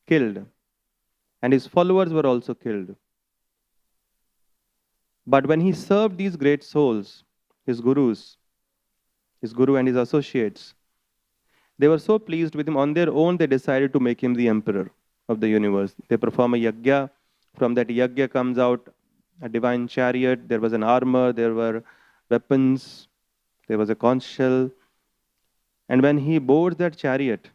killed. And his followers were also killed. But when he served these great souls, his gurus, his guru and his associates, they were so pleased with him. On their own, they decided to make him the emperor of the universe. They perform a yagya. From that yagya comes out a divine chariot. There was an armor. There were weapons. There was a conch shell. And when he boarded that chariot,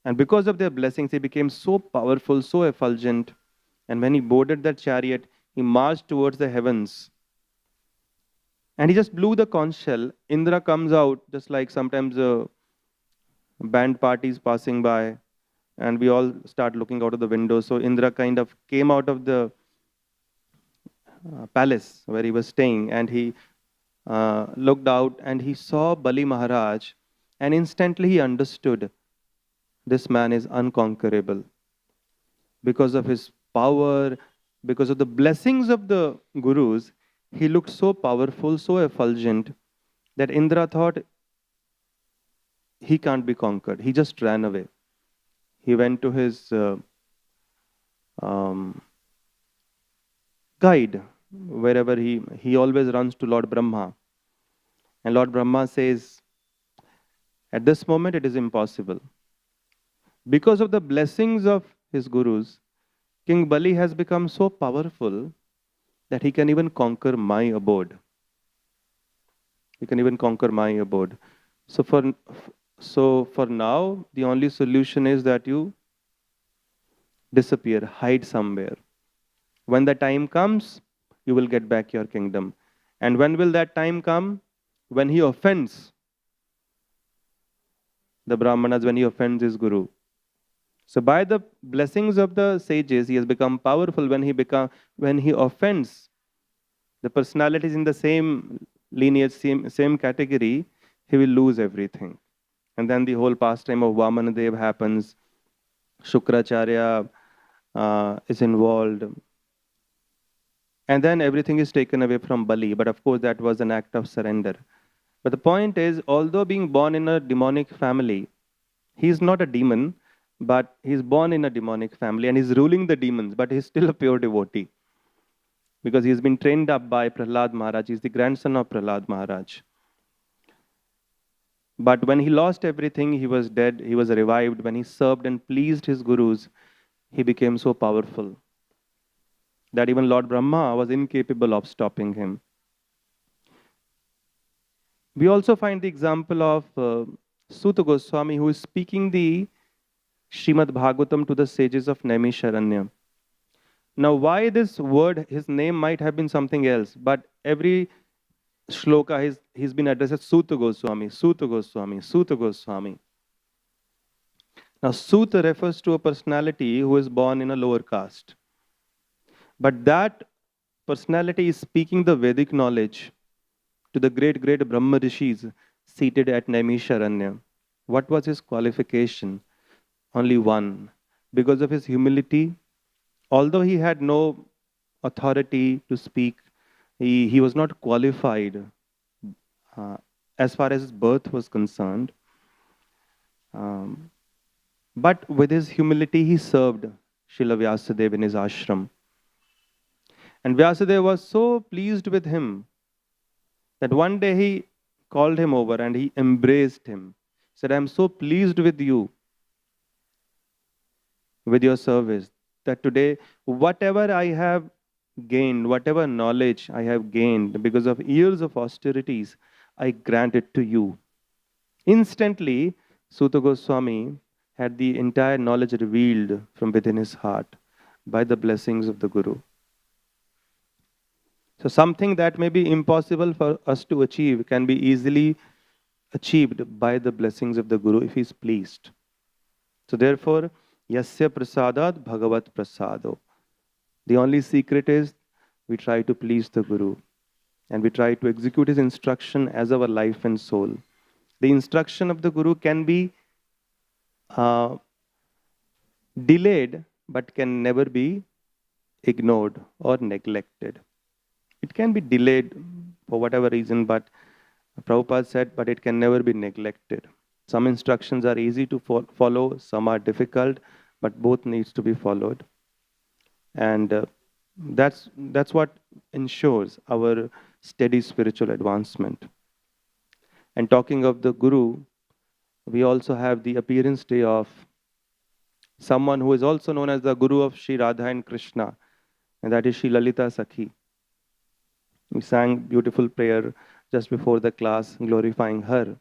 and because of their blessings, he became so powerful, so effulgent. And when he boarded that chariot, he marched towards the heavens. And he just blew the conch shell. Indra comes out, just like sometimes band parties passing by, and we all start looking out of the window. So Indra kind of came out of the palace where he was staying, and he looked out and he saw Bali Maharaj, and instantly he understood this man is unconquerable. Because of his power, because of the blessings of the gurus, he looked so powerful, so effulgent, that Indra thought he can't be conquered. He just ran away. He went to his guide, wherever he always runs to Lord Brahma. And Lord Brahma says, at this moment it is impossible. Because of the blessings of his gurus, King Bali has become so powerful that he can even conquer my abode. He can even conquer my abode. So for now, the only solution is that you disappear, hide somewhere. When the time comes, you will get back your kingdom. And when will that time come? When he offends the Brahmanas, when he offends his guru. So by the blessings of the sages, he has become powerful. When he offends the personalities in the same lineage, same category, he will lose everything. And then the whole pastime of Vamanadev happens. Shukracharya is involved. And then everything is taken away from Bali. But of course, that was an act of surrender. But the point is, although being born in a demonic family, he is not a demon, but he's born in a demonic family and he's ruling the demons, but he's still a pure devotee. Because he's been trained up by Prahlad Maharaj. He's the grandson of Prahlad Maharaj. But when he lost everything, he was dead, he was revived. When he served and pleased his gurus, he became so powerful that even Lord Brahma was incapable of stopping him. We also find the example of Suta Goswami, who is speaking the Srimad Bhagavatam to the sages of Naimisharanya. Now, why this word, his name might have been something else, but every shloka he's been addressed as Suta Goswami, Suta Goswami, Suta Goswami. Now, Suta refers to a personality who is born in a lower caste. But that personality is speaking the Vedic knowledge to the great Brahma Rishis seated at Naimisharanya. What was his qualification? Only one. Because of his humility, although he had no authority to speak, he was not qualified as far as his birth was concerned. But with his humility, he served Srila Vyasadeva in his ashram. And Vyasadeva was so pleased with him that one day he called him over and he embraced him. He said, I am so pleased with you, with your service, that today, whatever I have gained, whatever knowledge I have gained because of years of austerities, I grant it to you. Instantly, Suta Goswami had the entire knowledge revealed from within his heart by the blessings of the Guru. So something that may be impossible for us to achieve can be easily achieved by the blessings of the Guru if he is pleased. So therefore, Yasya prasadat bhagavat prasado. The only secret is we try to please the Guru and we try to execute his instruction as our life and soul. The instruction of the Guru can be delayed but can never be ignored or neglected. It can be delayed for whatever reason, but Prabhupada said, but it can never be neglected. Some instructions are easy to follow, some are difficult, but both needs to be followed. And that's what ensures our steady spiritual advancement. And talking of the Guru, we also have the appearance day of someone who is also known as the Guru of Sri Radha and Krishna, and that is Sri Lalita Saki. We sang beautiful prayer just before the class glorifying her.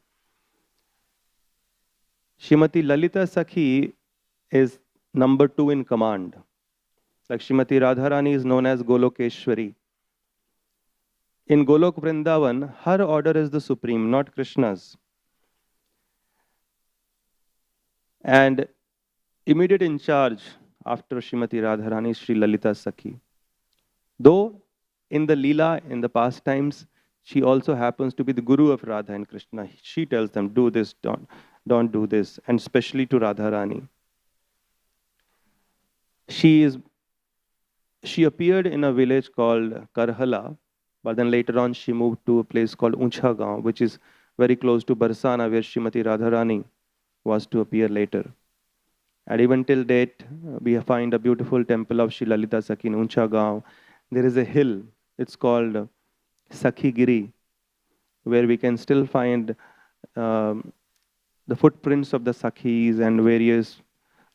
Srimati Lalita Saki is number 2 in command. Like Srimati Radharani is known as Golokeshwari. In Golok Vrindavan, her order is the supreme, not Krishna's. And immediate in charge after Srimati Radharani is Sri Lalita Saki. Though in the Leela, in the pastimes, she also happens to be the Guru of Radha and Krishna. She tells them, do this, don't do this, and especially to Radharani. She appeared in a village called Karhala, but then later on she moved to a place called Uncha Gaon, which is very close to Barsana, where Srimati Radharani was to appear later. And even till date, we find a beautiful temple of Sri Lalita Saki in Uncha Gaon. There is a hill, it's called Saki Giri, where we can still find the footprints of the Sakhis and various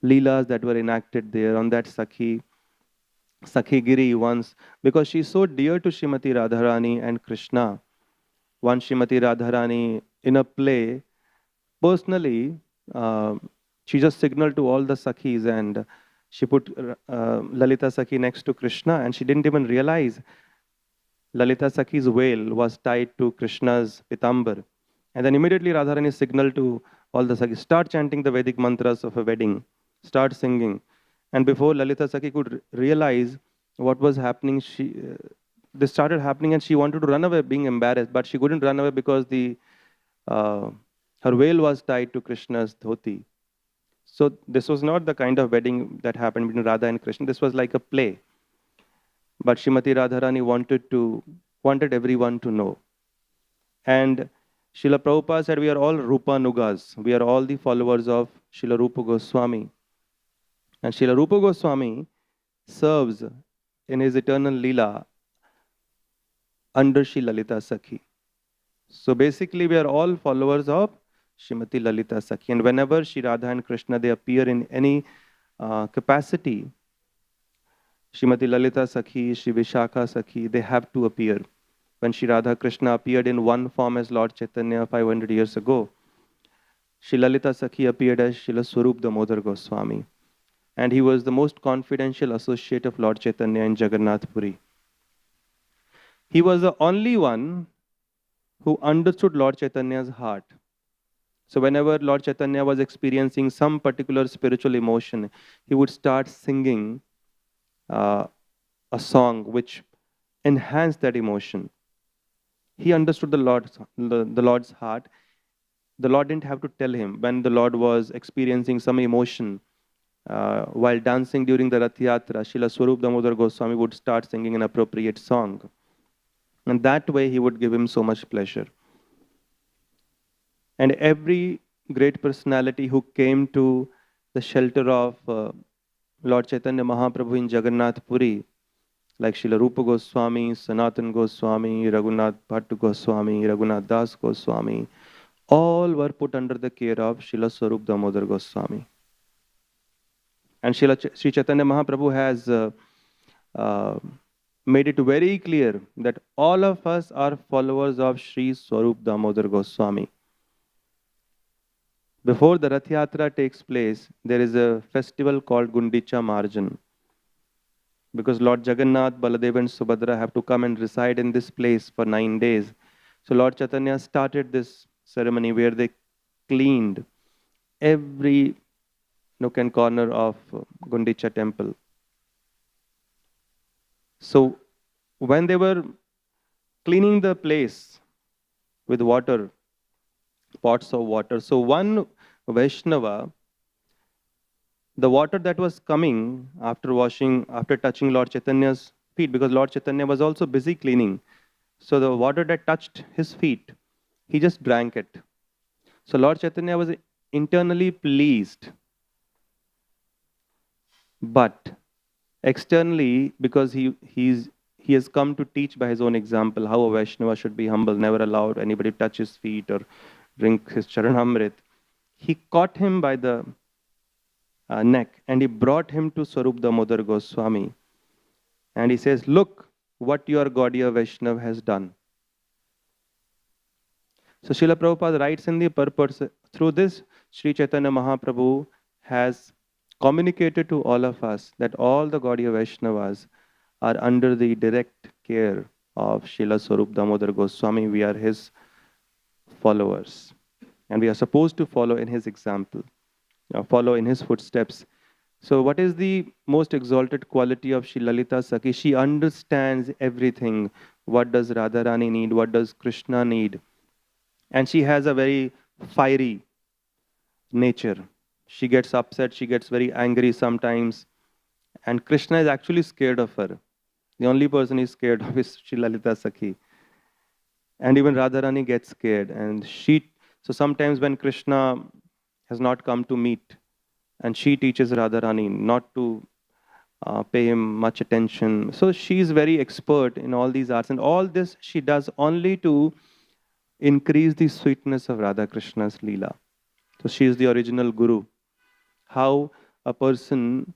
Leelas that were enacted there on that Saki Giri once, because she's so dear to Srimati Radharani and Krishna. Once Srimati Radharani in a play, personally, she just signaled to all the Sakhis and She put Lalita Saki next to Krishna, and she didn't even realize Lalita Sakhi's veil was tied to Krishna's pitambar. And then immediately Radharani signaled to all the Sakis, start chanting the Vedic mantras of a wedding, start singing. And before Lalita Sakhi could realize what was happening, this started happening, and she wanted to run away, being embarrassed, but she couldn't run away because uh, her veil was tied to Krishna's dhoti. So this was not the kind of wedding that happened between Radha and Krishna. This was like a play. But Srimati Radharani wanted everyone to know. And Srila Prabhupada said, we are all Rupa Nugas. We are all the followers of Srila Rupa Goswami. And Srila Rupa Goswami serves in his eternal Leela under Sri Lalita Sakhi. So basically, we are all followers of Srimati Lalita Sakhi. And whenever Sri Radha and Krishna, they appear in any capacity, Srimati Lalita Sakhi, Sri Vishakha Sakhi, they have to appear. When Sri Radha Krishna appeared in one form as Lord Chaitanya 500 years ago, Sri Lalita Sakhi appeared as Srila Swarup Damodar Goswami. And he was the most confidential associate of Lord Chaitanya in Jagannath Puri. He was the only one who understood Lord Chaitanya's heart. So whenever Lord Chaitanya was experiencing some particular spiritual emotion, he would start singing a song which enhanced that emotion. He understood the Lord's heart. The Lord didn't have to tell him. When the Lord was experiencing some emotion while dancing during the Rath Yatra, Srila Swarup Damodar Goswami would start singing an appropriate song. And that way he would give him so much pleasure. And every great personality who came to the shelter of Lord Chaitanya Mahaprabhu in Jagannath Puri, like Srila Rupa Goswami, Sanatan Goswami, Raghunath Bhatt Goswami, Raghunath Das Goswami, all were put under the care of Srila Swarup Damodar Goswami. And Sri Chaitanya Mahaprabhu has made it very clear that all of us are followers of Sri Swarup Damodar Goswami. Before the Rath Yatra takes place, there is a festival called Gundicha Marjan. Because Lord Jagannath, Baladev and Subhadra have to come and reside in this place for 9 days. So Lord Chaitanya started this ceremony where they cleaned every nook and corner of Gundicha temple. So when they were cleaning the place with water, pots of water, so one Vaishnava, the water that was coming after touching Lord Chaitanya's feet, because Lord Chaitanya was also busy cleaning, so the water that touched his feet, he just drank it. So Lord Chaitanya was internally pleased. But externally, because he has come to teach by his own example how a Vaishnava should be humble, never allow anybody to touch his feet or drink his Charanamrit, he caught him by the neck and he brought him to Swarup Damodar Goswami. And he says, look what your Gaudiya Vaishnava has done. So Srila Prabhupada writes in the purport, through this, Sri Chaitanya Mahaprabhu has communicated to all of us that all the Gaudiya Vaishnavas are under the direct care of Srila Swarup Damodar Goswami. We are his followers. And we are supposed to follow in his example, follow in his footsteps. So what is the most exalted quality of Sri Lalita Saki? She understands everything. What does Radharani need? What does Krishna need? And she has a very fiery nature. She gets upset, she gets very angry sometimes. And Krishna is actually scared of her. The only person he's scared of is Sri Lalita Saki. And even Radharani gets scared. And so sometimes when Krishna has not come to meet, and she teaches Radharani not to pay him much attention. So she is very expert in all these arts. And all this she does only to increase the sweetness of Radha Krishna's Leela. So she is the original guru. How a person,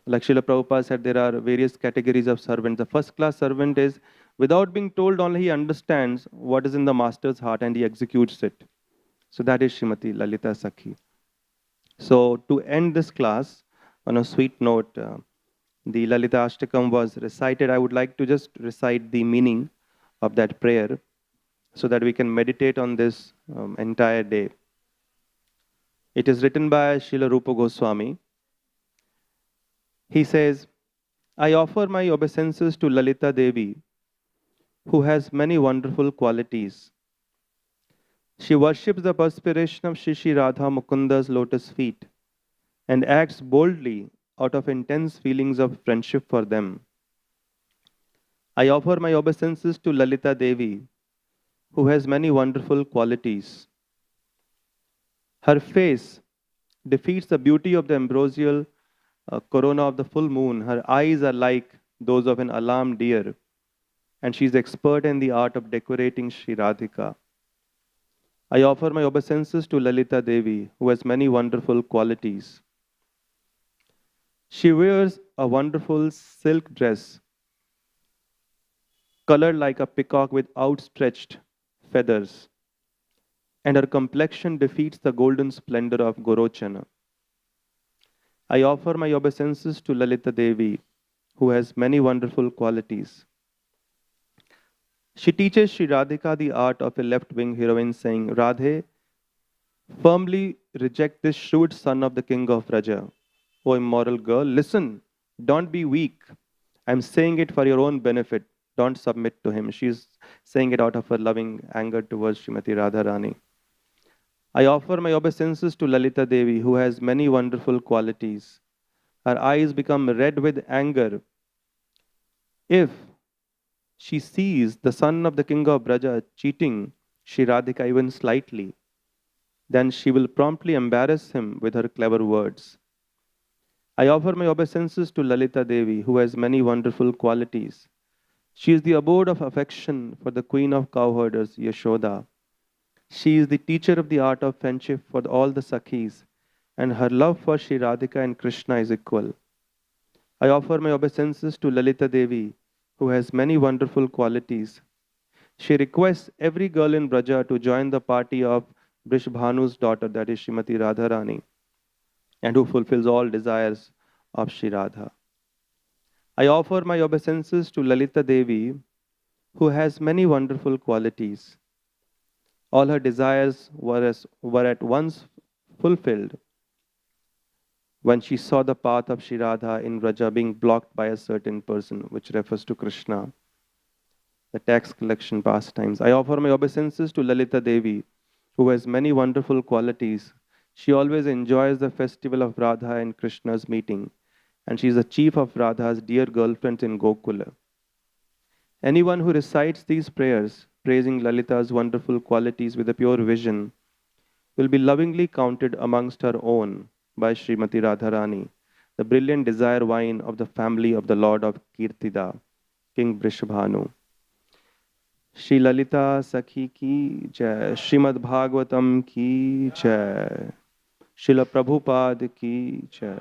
like Srila Prabhupada said, there are various categories of servants. The first class servant is, without being told, only he understands what is in the master's heart and he executes it. So that is Srimati Lalita Sakhi. So to end this class, on a sweet note, the Lalita Ashtakam was recited. I would like to just recite the meaning of that prayer so that we can meditate on this entire day. It is written by Srila Rupa Goswami. He says, I offer my obeisances to Lalita Devi, who has many wonderful qualities. She worships the perspiration of Shri Radha Mukunda's lotus feet and acts boldly out of intense feelings of friendship for them. I offer my obeisances to Lalita Devi, who has many wonderful qualities. Her face defeats the beauty of the ambrosial corona of the full moon. Her eyes are like those of an alarmed deer, and she is expert in the art of decorating Sri Radhika. I offer my obeisances to Lalita Devi, who has many wonderful qualities. She wears a wonderful silk dress, colored like a peacock with outstretched feathers, and her complexion defeats the golden splendor of Gorochana. I offer my obeisances to Lalita Devi, who has many wonderful qualities. She teaches Sri Radhika the art of a left-wing heroine, saying, Radhe, firmly reject this shrewd son of the king of Raja. O immoral girl, listen, don't be weak. I'm saying it for your own benefit. Don't submit to him. She's saying it out of her loving anger towards Srimati Radharani. I offer my obeisances to Lalita Devi, who has many wonderful qualities. Her eyes become red with anger if she sees the son of the king of Braja cheating Sri Radhika even slightly. Then she will promptly embarrass him with her clever words. I offer my obeisances to Lalita Devi, who has many wonderful qualities. She is the abode of affection for the queen of cowherders, Yashoda. She is the teacher of the art of friendship for all the Sakis, and her love for Sri Radhika and Krishna is equal. I offer my obeisances to Lalita Devi, who has many wonderful qualities. She requests every girl in Braja to join the party of Brishabhanu's daughter, that is Srimati Radharani, and who fulfills all desires of Sri Radha. I offer my obeisances to Lalita Devi, who has many wonderful qualities. All her desires were at once fulfilled when she saw the path of Sri Radha in Raja being blocked by a certain person, which refers to Krishna, the tax collection pastimes. I offer my obeisances to Lalita Devi, who has many wonderful qualities. She always enjoys the festival of Radha and Krishna's meeting, and she is the chief of Radha's dear girlfriends in Gokula. Anyone who recites these prayers, praising Lalita's wonderful qualities with a pure vision, will be lovingly counted amongst her own by Srimati Radharani, the brilliant desire wine of the family of the Lord of Kirtida, King Brishabhanu. Shri Lalita Saki ki jai, Srimad Bhagavatam ki jai, Srila Prabhupada ki jai.